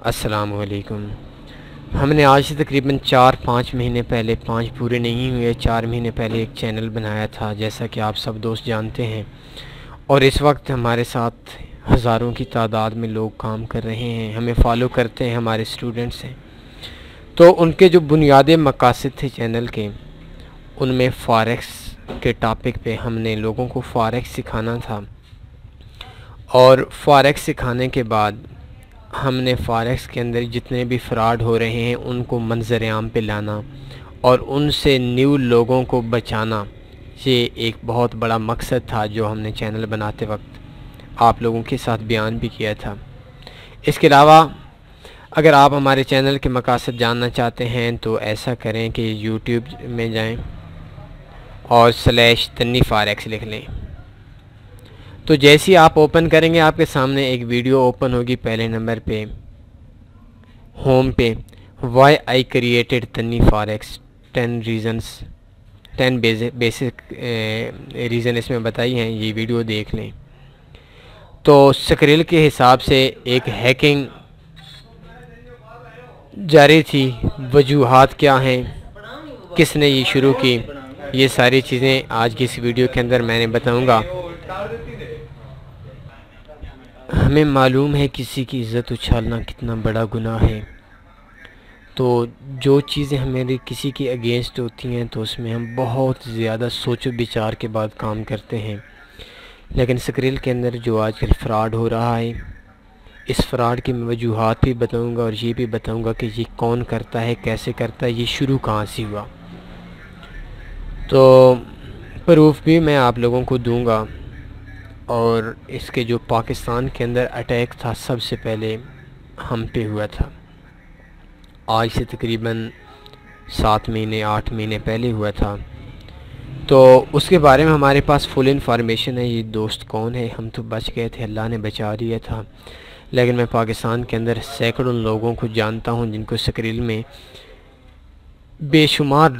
अस्सलामु अलैकुम। हमने आज से तकरीबन 4-5 महीने पहले, 5 पूरे नहीं हुए, 4 महीने पहले एक चैनल बनाया था, जैसा कि आप सब दोस्त जानते हैं। और इस वक्त हमारे साथ हज़ारों की तादाद में लोग काम कर रहे हैं, हमें फॉलो करते हैं, हमारे स्टूडेंट्स हैं। तो उनके जो बुनियादी मकासद थे चैनल के, उनमें फ़ॉरेक्स के टॉपिक पे हमने लोगों को फ़ॉरेक्स सिखाना था। और फ़ॉरेक्स सिखाने के बाद हमने फ़ॉरेक्स के अंदर जितने भी फ़्रॉड हो रहे हैं उनको मंज़र आम पे लाना और उनसे न्यू लोगों को बचाना, ये एक बहुत बड़ा मकसद था जो हमने चैनल बनाते वक्त आप लोगों के साथ बयान भी किया था। इसके अलावा अगर आप हमारे चैनल के मकासद जानना चाहते हैं तो ऐसा करें कि यूट्यूब में जाएं और /तन्नी फ़ॉरेक्स लिख लें। तो जैसे ही आप ओपन करेंगे आपके सामने एक वीडियो ओपन होगी। पहले नंबर पे होम पे वाई आई क्रिएटेड तन्नी फ़ॉरेक्स 10 रीज़न्स, 10 बेसिक रीज़न इसमें बताई हैं, ये वीडियो देख लें। तो स्क्रिल के हिसाब से एक हैकिंग जारी थी, वजूहात क्या हैं, किसने ये शुरू की, ये सारी चीज़ें आज की इस वीडियो के अंदर मैंने बताऊंगा। हमें मालूम है किसी की इज़्ज़त उछालना कितना बड़ा गुनाह है। तो जो चीज़ें हमारी किसी के अगेंस्ट होती हैं तो उसमें हम बहुत ज़्यादा सोचो विचार के बाद काम करते हैं। लेकिन स्क्रिल के अंदर जो आजकल फ़्रॉड हो रहा है, इस फ़्रॉड की मैं वजूहात भी बताऊंगा और ये भी बताऊंगा कि ये कौन करता है, कैसे करता है, ये शुरू कहाँ से हुआ। तो प्रूफ भी मैं आप लोगों को दूंगा। और इसके जो पाकिस्तान के अंदर अटैक था सबसे पहले हम पे हुआ था, आज से तकरीबन 7 महीने 8 महीने पहले हुआ था। तो उसके बारे में हमारे पास फुल इंफॉर्मेशन है। ये दोस्त कौन है, हम तो बच गए थे, अल्लाह ने बचा लिया था। लेकिन मैं पाकिस्तान के अंदर सैकड़ों लोगों को जानता हूँ जिनको स्क्रिल में बेशुमार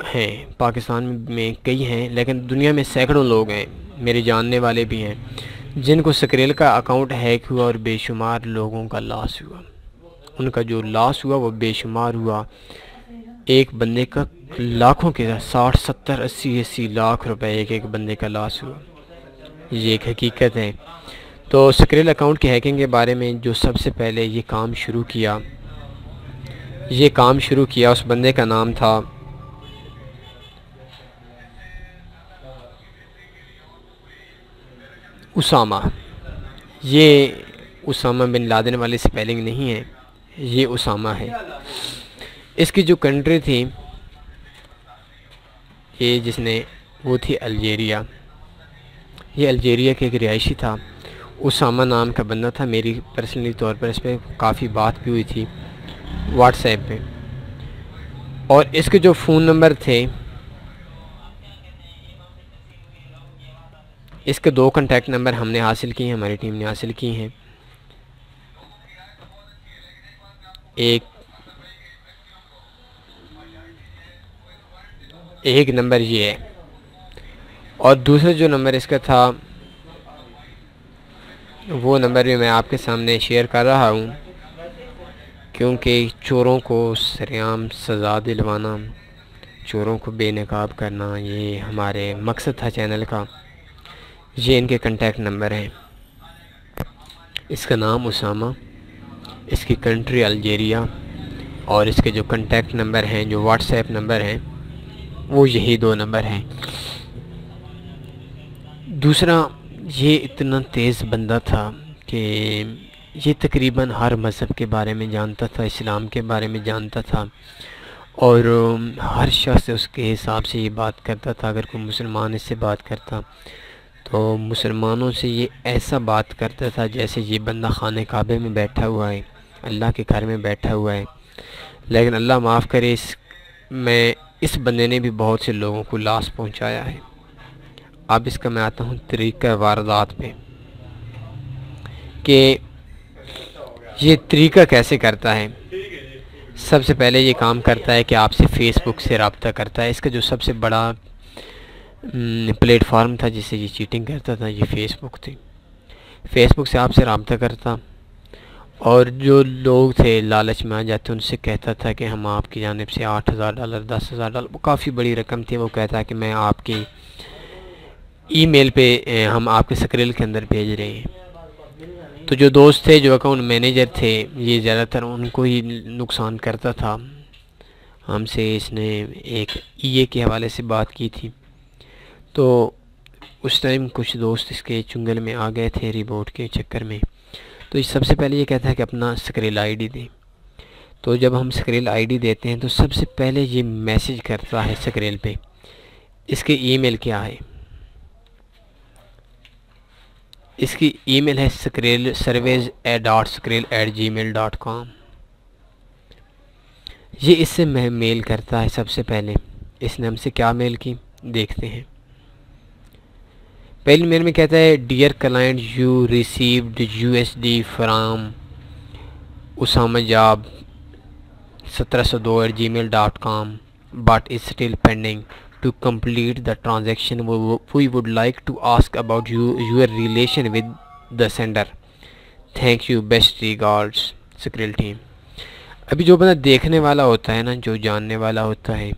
हैं, पाकिस्तान में कई हैं लेकिन दुनिया में सैकड़ों लोग हैं, मेरे जानने वाले भी हैं, जिनको स्क्रिल का अकाउंट हैक हुआ और बेशुमार लोगों का लॉस हुआ। उनका जो लॉस हुआ वो बेशुमार हुआ। एक बंदे का लाखों के 60, 70, 80 लाख रुपए एक बंदे का लॉस हुआ। ये एक हकीकत है। तो स्क्रिल अकाउंट की हैकिंग के बारे में जो सबसे पहले ये काम शुरू किया उस बंदे का नाम था उसामा। ये उसामा बिन लादेन वाले स्पेलिंग नहीं है, ये उसामा है। इसकी जो कंट्री थी ये जिसने वो थी अल्जीरिया। ये अल्जीरिया के एक रिहायशी था, उसामा नाम का बंदा था। मेरी पर्सनली तौर पर इस पर काफ़ी बात भी हुई थी व्हाट्सएप पे। और इसके जो फ़ोन नंबर थे, इसके 2 कॉन्टैक्ट नंबर हमने हासिल किए हैं, हमारी टीम ने हासिल किए हैं। एक नंबर ये है और दूसरा जो नंबर इसका था वो नंबर भी मैं आपके सामने शेयर कर रहा हूँ, क्योंकि चोरों को सरेआम सज़ा दिलवाना, चोरों को बेनकाब करना, ये हमारे मकसद था चैनल का। ये इनके कांटेक्ट नंबर हैं। इसका नाम उसामा, इसकी कंट्री अल्जीरिया, और इसके जो कांटेक्ट नंबर हैं, जो व्हाट्सएप नंबर हैं, वो यही 2 नंबर हैं। दूसरा, ये इतना तेज़ बंदा था कि ये तकरीबन हर मज़हब के बारे में जानता था, इस्लाम के बारे में जानता था और हर शख्स उसके हिसाब से ये बात करता था। अगर कोई मुसलमान इससे बात करता तो मुसलमानों से ये ऐसा बात करता था जैसे ये बंदा खाने काबे में बैठा हुआ है, अल्लाह के घर में बैठा हुआ है। लेकिन अल्लाह माफ़ करे, इस बंदे ने भी बहुत से लोगों को लॉस पहुंचाया है। अब इसका मैं आता हूँ तरीक़ा वारदात पे कि ये तरीक़ा कैसे करता है। सबसे पहले ये काम करता है कि आपसे फ़ेसबुक से रब्ता करता है। इसका जो सबसे बड़ा प्लेटफॉर्म था जिससे ये चीटिंग करता था, ये फ़ेसबुक थी। फ़ेसबुक से आपसे रब्ता करता और जो लोग थे लालच में आ जाते उनसे कहता था कि हम आपकी जानिब से $8,000 $10,000, वो काफ़ी बड़ी रकम थी। वो कहता है कि मैं आपकी ईमेल पे हम आपके स्क्रिल के अंदर भेज रहे हैं। तो जो दोस्त थे, जो अकाउंट मैनेजर थे, ये ज़्यादातर उनको ही नुकसान करता था। हमसे इसने एक ईए के हवाले से बात की थी, तो उस टाइम कुछ दोस्त इसके चुंगल में आ गए थे रिपोर्ट के चक्कर में। तो सबसे पहले ये कहता है कि अपना स्क्रिल आईडी दें। तो जब हम स्क्रिल आईडी देते हैं तो सबसे पहले ये मैसेज करता है स्क्रिल पे, इसकी ईमेल क्या है। इसकी ईमेल है स्क्रिल service@skrill@gmail.com। ये इससे मेल करता है। सबसे पहले इसने हमसे क्या मेल की देखते हैं। पहली मेल में कहता है, dear client, you received USD from Usama job 1702@gmail.com but is still pending. To complete the transaction we would like to ask about your relation with the sender. Thank you, best regards, Skrill team। अभी जो बंदा देखने वाला होता है ना, जो जानने वाला होता है,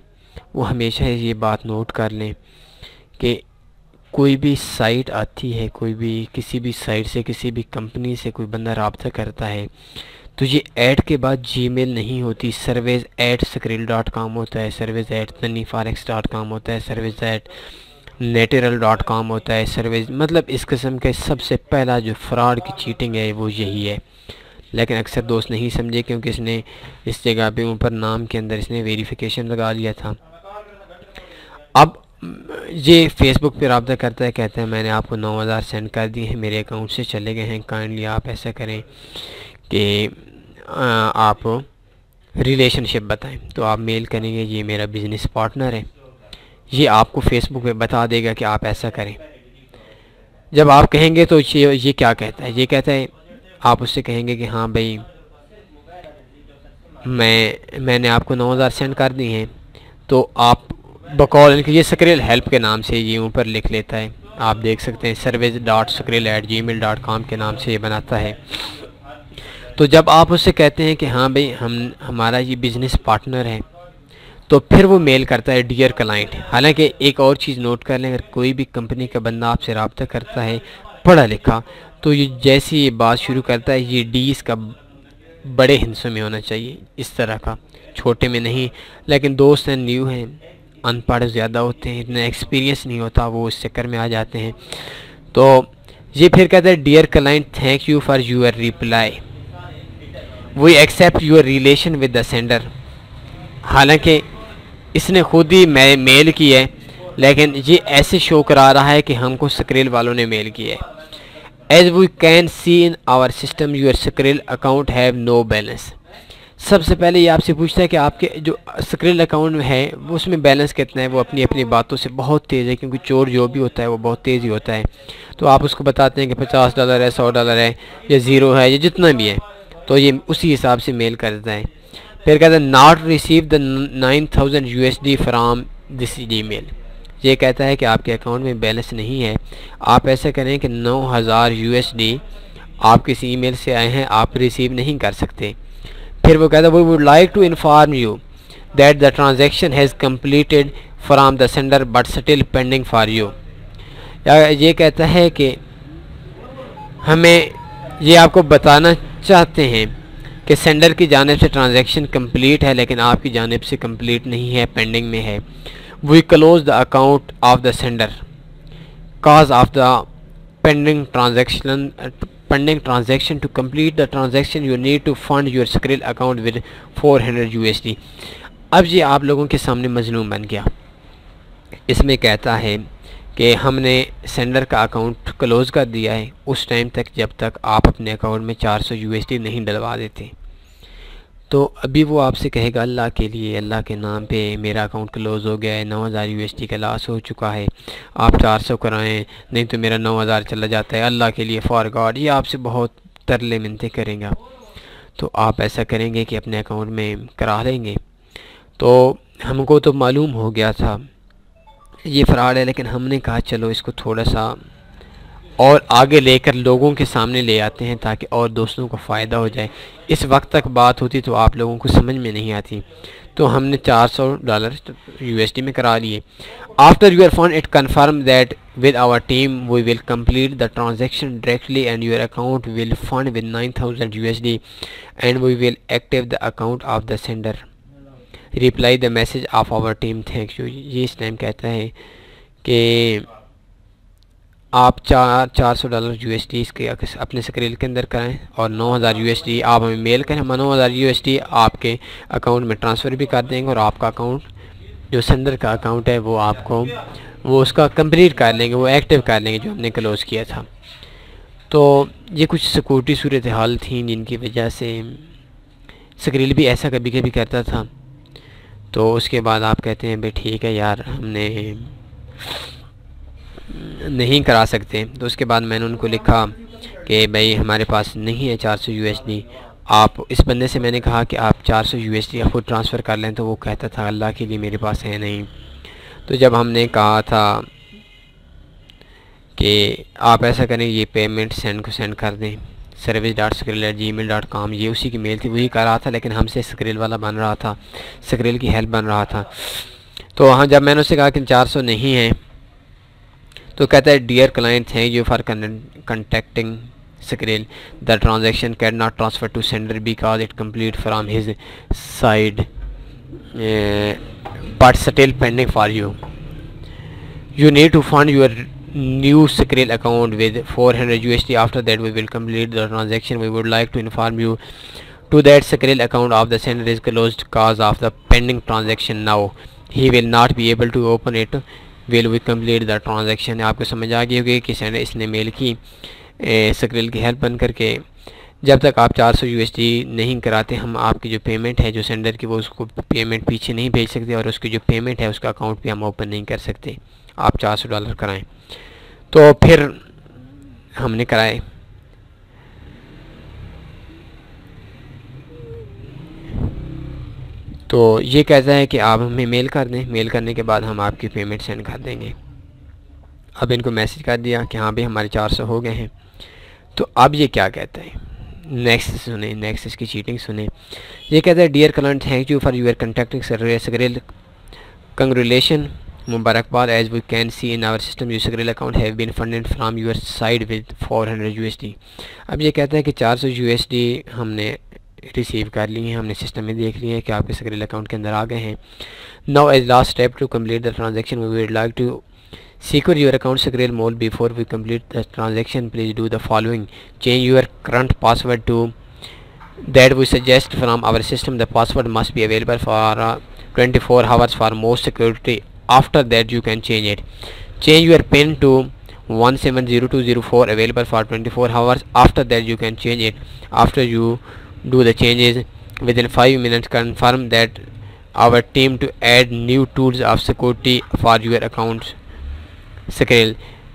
वो हमेशा ये बात नोट कर लें कि कोई भी साइट आती है, कोई भी किसी भी साइट से, किसी भी कंपनी से कोई बंदा रब्ता करता है, तो ये ऐड के बाद जीमेल नहीं होती, service@skrill.com होता है, service@taniforex.com होता है, service@natural.com होता है, सर्विस, मतलब इस किस्म के सबसे पहला जो फ्रॉड की चीटिंग है वो यही है। लेकिन अक्सर दोस्त नहीं समझे, क्योंकि इसने इस जगह पे ऊपर नाम के अंदर इसने वेरिफिकेशन लगा लिया था। अब ये फेसबुक पे रब्ता करता है, कहता है मैंने आपको 9,000 सेंड कर दिए हैं, मेरे अकाउंट से चले गए हैं, काइंडली आप ऐसा करें कि आप रिलेशनशिप बताएं। तो आप मेल करेंगे, ये मेरा बिज़नेस पार्टनर है, ये आपको फेसबुक पे बता देगा कि आप ऐसा करें। जब आप कहेंगे तो ये क्या कहता है, ये कहता है, आप उससे कहेंगे कि हाँ भाई मैंने आपको 9,000 सेंड कर दी हैं। तो आप बकौल ये स्क्रिल हेल्प के नाम से ये ऊपर लिख लेता है, आप देख सकते हैं service.skrill@gmail.com के नाम से ये बनाता है। तो जब आप उससे कहते हैं कि हाँ भाई हमारा ये बिज़नेस पार्टनर है, तो फिर वो मेल करता है डियर क्लाइंट। हालांकि एक और चीज़ नोट कर लें, अगर कोई भी कंपनी का बंदा आपसे रब्ता करता है पढ़ा लिखा, तो ये जैसी ये बात शुरू करता है, ये डी इसका बड़े हिस्सों में होना चाहिए, इस तरह का, छोटे में नहीं। लेकिन दोस्त हैं, न्यू हैं, अनपढ़ ज़्यादा होते हैं, इतना एक्सपीरियंस नहीं होता, वो इस चक्कर में आ जाते हैं। तो ये फिर कहता है dear client, thank you for your reply, we accept your relation with the sender. हालांकि इसने खुद ही मेल की है, लेकिन ये ऐसे शो करा रहा है कि हमको स्क्रिल वालों ने मेल की है। As we can see in our system your Skrill account have no balance. सबसे पहले ये आपसे पूछता है कि आपके जो स्क्रिल अकाउंट में है वो उसमें बैलेंस कितना है। वो अपनी अपनी बातों से बहुत तेज़ है, क्योंकि चोर जो भी होता है वो बहुत तेज़ ही होता है। तो आप उसको बताते हैं कि $50 है, $100 है, या ज़ीरो है, या जितना भी है, तो ये उसी हिसाब से मेल करता है। फिर कहता है not receive the 9,000 USD from this email. ये कहता है कि आपके अकाउंट में बैलेंस नहीं है, आप ऐसा करें कि 9,000 USD आप किसी ईमेल से आए हैं, आप रिसीव नहीं कर सकते। फिर वो कहता है we would like to inform you that the transaction has completed from the sender but still pending for you. ये कहता है कि हमें ये आपको बताना चाहते हैं कि सेंडर की जानिब से ट्रांजैक्शन कंप्लीट है, लेकिन आपकी जानिब से कंप्लीट नहीं है, पेंडिंग में है। We close the account of the sender cause of the pending transaction to complete the transaction you need to fund your Skrill account with 400 USD। अब ये आप लोगों के सामने मजलूम बन गया। इसमें कहता है कि हमने सेंडर का अकाउंट क्लोज़ कर दिया है उस टाइम तक जब तक आप अपने अकाउंट में 400 USD नहीं डलवा देते। तो अभी वो आपसे कहेगा अल्लाह के लिए, अल्लाह के नाम पे मेरा अकाउंट क्लोज़ हो गया है, 9,000 USD का लॉस हो चुका है, आप 400 कराएं, नहीं तो मेरा 9,000 चला जाता है, अल्लाह के लिए फॉर गॉड। ये आपसे बहुत तरले मिन्नतें करेगा। तो आप ऐसा करेंगे कि अपने अकाउंट में करा लेंगे। तो हमको तो मालूम हो गया था ये फ़्रॉड है, लेकिन हमने कहा चलो इसको थोड़ा सा और आगे लेकर लोगों के सामने ले आते हैं ताकि और दोस्तों को फ़ायदा हो जाए। इस वक्त तक बात होती तो आप लोगों को समझ में नहीं आती। तो हमने $400 USD में करा लिए। After your fund it confirm that with our team we will complete the transaction directly and your account will fund with 9000 USD and we will active the account of the sender. Reply the message of our team thank you। ये इस time कहता है कि आप $400 USD इसके अपने स्क्रील के अंदर कराएं और 9000 USD आप हमें मेल करें। हम 9000 USD आपके अकाउंट में ट्रांसफ़र भी कर देंगे और आपका अकाउंट जो सेंडर का अकाउंट है वो आपको वो उसका कंप्लीट कर लेंगे, वो एक्टिव कर लेंगे जो हमने क्लोज़ किया था। तो ये कुछ सिक्योरिटी सूरत हाल थी जिनकी वजह से स्क्रील भी ऐसा कभी कभी करता था। तो उसके बाद आप कहते हैं भाई ठीक है यार हमने नहीं करा सकते। तो उसके बाद मैंने उनको लिखा कि भाई हमारे पास नहीं है 400 USD। आप इस बंदे से मैंने कहा कि आप 400 USD आपको ट्रांसफ़र कर लें, तो वो कहता था अल्लाह के लिए मेरे पास है नहीं। तो जब हमने कहा था कि आप ऐसा करें ये पेमेंट सेंड कर दें service.skrill@gmail.com, ये उसी की मेल थी, वही कर रहा था लेकिन हमसे स्क्रिल वाला बन रहा था, स्क्रिल की हेल्प बन रहा था। तो हाँ जब मैंने उससे कहा कि 400 नहीं है तो कहता है dear client thank you for contacting Skrill, the transaction cannot transfer to sender because it complete from his side but still pending for you. You need to fund your new Skrill account with 400 USD. After that we will complete the transaction. We would like to inform you to that Skrill account of the sender is closed because of the pending transaction. Now he will not be able to open it. Will we complete the transaction? आपको समझ आ गई होगी कि sender इसने mail की skill की help बन करके जब तक आप 400 USD नहीं कराते हम आपकी जो पेमेंट है जो सेंडर की वो उसको पेमेंट पीछे नहीं भेज सकते और उसकी जो पेमेंट है उसका अकाउंट भी हम ओपन नहीं कर सकते। आप $400 कराएं। तो फिर हमने कराए। तो ये कहता है कि आप हमें मेल कर दें, मेल करने के बाद हम आपकी पेमेंट सेंड कर देंगे। अब इनको मैसेज कर दिया कि हाँ भाई हमारे 400 हो गए हैं। तो अब ये क्या कहता है, नेक्स्ट सुने, नेक्स्ट इसकी चीटिंग सुने। ये कहता है dear client thank you for your contacting Skrill, congratulation, मुबारकबाद, as we can see in our system your Skrill account have been funded from your side with 400 USD। अब ये कहता है कि 400 USD हमने रिसीव कर लिए हैं, हमने सिस्टम में देख लिए हैं कि आपके Skrill अकाउंट के अंदर आ गए हैं। Now as last step to complete the transaction we would like to secure your account Skrill more before we complete the transaction. Please do the following: change your current password to that we suggest from our system. The password must be available for 24 hours for most security. After that you can change it. Change your PIN to 170204 available for 24 hours. After that you can change it. After you do the changes within 5 minutes confirm that our team to add new tools of security for your accounts Skrill.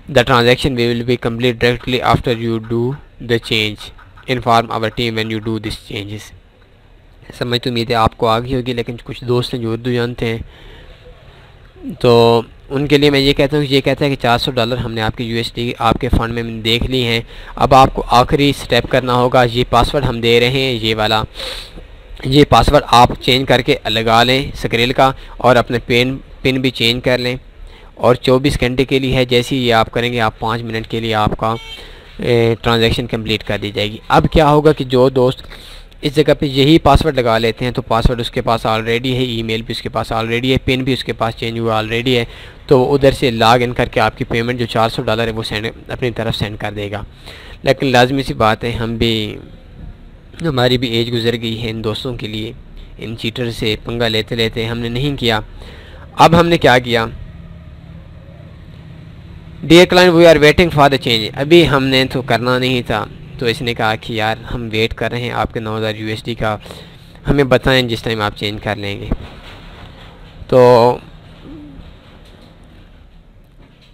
The transaction will be complete directly after you do the change. Inform our team when you do these changes. समझ तो उम्मीद है आपको आ गई होगी, लेकिन कुछ दोस्त हैं जो उर्दू जानते हैं तो उनके लिए मैं ये कहता हूँ, ये कहता है कि $400 हमने आपकी USD आपके फ़ंड में देख ली हैं। अब आपको आखिरी स्टेप करना होगा। ये पासवर्ड हम दे रहे हैं, ये वाला ये पासवर्ड आप चेंज करके लगा लें Skrill का और अपने पिन भी चेंज कर लें और 24 घंटे के लिए है। जैसे ही ये आप करेंगे आप 5 मिनट के लिए आपका ट्रांजैक्शन कंप्लीट कर दी जाएगी। अब क्या होगा कि जो दोस्त इस जगह पे यही पासवर्ड लगा लेते हैं तो पासवर्ड उसके पास ऑलरेडी है, ईमेल भी उसके पास ऑलरेडी है, पिन भी उसके पास चेंज हुआ ऑलरेडी है, तो उधर से लॉग इन करके आपकी पेमेंट जो $400 है वो अपनी तरफ सेंड कर देगा। लेकिन लाजमी सी बात है हम भी हमारी भी एज गुजर गई है इन दोस्तों के लिए, इन चीटर से पंगा लेते लेते हमने नहीं किया। अब हमने क्या किया, dear client we are waiting for the change. अभी हमने तो करना नहीं था तो इसने कहा कि यार हम वेट कर रहे हैं आपके 9000 USD का, हमें बताएं जिस टाइम आप चेंज कर लेंगे। तो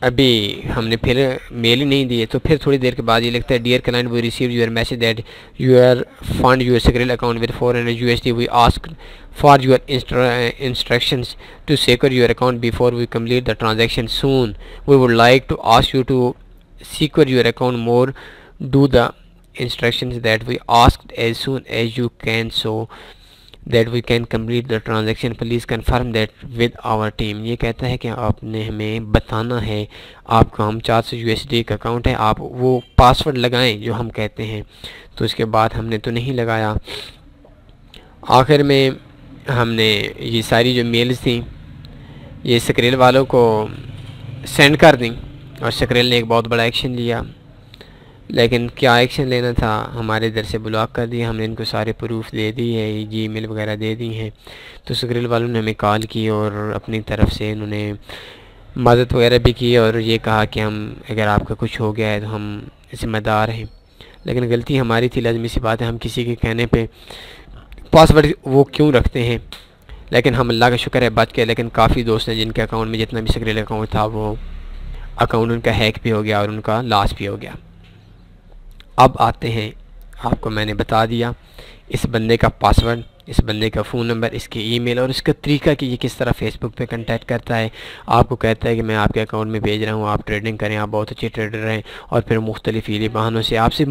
अभी हमने फिर मेल ही नहीं दिए। तो फिर थोड़ी देर के बाद ये लिखता है dear client we receive your message that your fund your Skrill account with 400 USD। We ask for your instructions to secure your account before we complete the transaction soon. We would like to ask you to secure your account more, do the instructions that we asked as soon as you can so that we can complete the transaction, please confirm that with our team। ये कहता है कि आपने हमें बताना है आपका हम 400 USD का अकाउंट है, आप वो पासवर्ड लगाएं जो हम कहते हैं। तो उसके बाद हमने तो नहीं लगाया। आखिर में हमने ये सारी जो मेल्स थी ये स्क्रेल वालों को सेंड कर दी और स्क्रेल ने एक बहुत बड़ा एक्शन लिया। लेकिन क्या एक्शन लेना था, हमारे इधर से ब्लॉक कर दिया। हमने इनको सारे प्रूफ दे दी है, जीमेल वगैरह दे दी हैं। तो स्क्रेल वालों ने हमें कॉल की और अपनी तरफ से इन्होंने मदद वगैरह भी की और ये कहा कि हम अगर आपका कुछ हो गया है तो हम ज़िम्मेदार हैं। लेकिन गलती हमारी थी, लाजमी सी बात है, हम किसी के कहने पे पासवर्ड वो क्यों रखते हैं। लेकिन हम अल्लाह का शुक्र है बच गए। लेकिन काफ़ी दोस्त हैं जिनके अकाउंट में जितना भी स्क्रेल अकाउंट था वो अकाउंट उनका हैक भी हो गया और उनका लॉस भी हो गया। अब आते हैं, आपको मैंने बता दिया इस बंदे का पासवर्ड, इस बंदे का फ़ोन नंबर, इसके ईमेल और इसका तरीका कि ये किस तरह फेसबुक पे कांटेक्ट करता है। आपको कहता है कि मैं आपके अकाउंट में भेज रहा हूँ, आप ट्रेडिंग करें, आप बहुत अच्छे ट्रेडर हैं। और फिर मुख्तलिफ हीले बहानों से आपसे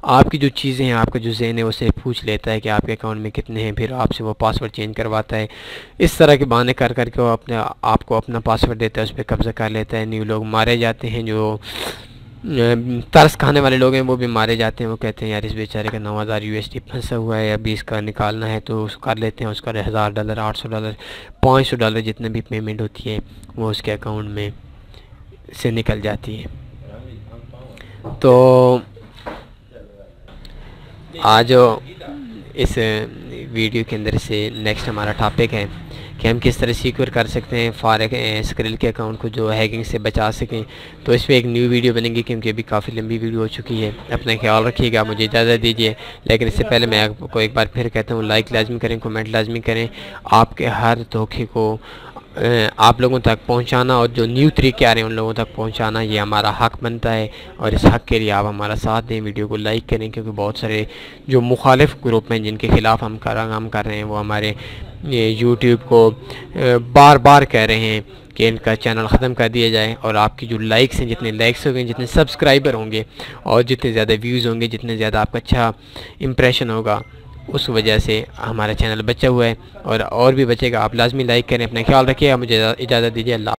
आपकी जो चीज़ें हैं, आपका जो ज़हन है उससे पूछ लेता है कि आपके अकाउंट में कितने हैं, फिर आपसे वो पासवर्ड चेंज करवाता है। इस तरह के बहाने कर कर के वो आपको अपना पासवर्ड देता है, उस पर कब्ज़ा कर लेता है। न्यू लोग मारे जाते हैं, जो तरस खाने वाले लोग हैं वो भी मारे जाते हैं। वो कहते हैं यार इस बेचारे का 9000 USD फंसा हुआ है, अभी इसका निकालना है तो उसको कर लेते हैं। उसका $1000, $800, $500 जितने भी पेमेंट होती है वो उसके अकाउंट में से निकल जाती है। तो आज इस वीडियो के अंदर से नेक्स्ट हमारा टॉपिक है कि हम किस तरह सिक्योर कर सकते हैं स्क्रेल के अकाउंट को जो हैकिंग से बचा सकें। तो इस पर एक न्यू वीडियो बनेगी क्योंकि अभी काफ़ी लंबी वीडियो हो चुकी है। अपना ख्याल रखिएगा, मुझे इजाज़त दीजिए। लेकिन इससे पहले मैं आपको एक बार फिर कहता हूँ, लाइक लाजमी करें, कमेंट लाजमी करें। आपके हर धोखे को आप लोगों तक पहुंचाना और जो न्यू तरीके आ रहे हैं उन लोगों तक पहुंचाना ये हमारा हक बनता है। और इस हक के लिए आप हमारा साथ दें, वीडियो को लाइक करें, क्योंकि बहुत सारे जो मुखालिफ ग्रुप हैं जिनके ख़िलाफ़ हम काम कर रहे हैं वो हमारे यूट्यूब को बार बार कह रहे हैं कि इनका चैनल ख़त्म कर दिया जाए। और आपकी जो लाइक्स हैं, जितने लाइक्स होंगे, जितने सब्सक्राइबर होंगे और जितने ज़्यादा व्यूज़ होंगे, जितने ज़्यादा आपका अच्छा इम्प्रेशन होगा, उस वजह से हमारा चैनल बचा हुआ है और भी बचेगा। आप लाजमी लाइक करें। अपना ख्याल रखिएगा। मुझे इजाज़त दीजिए। अल्लाह।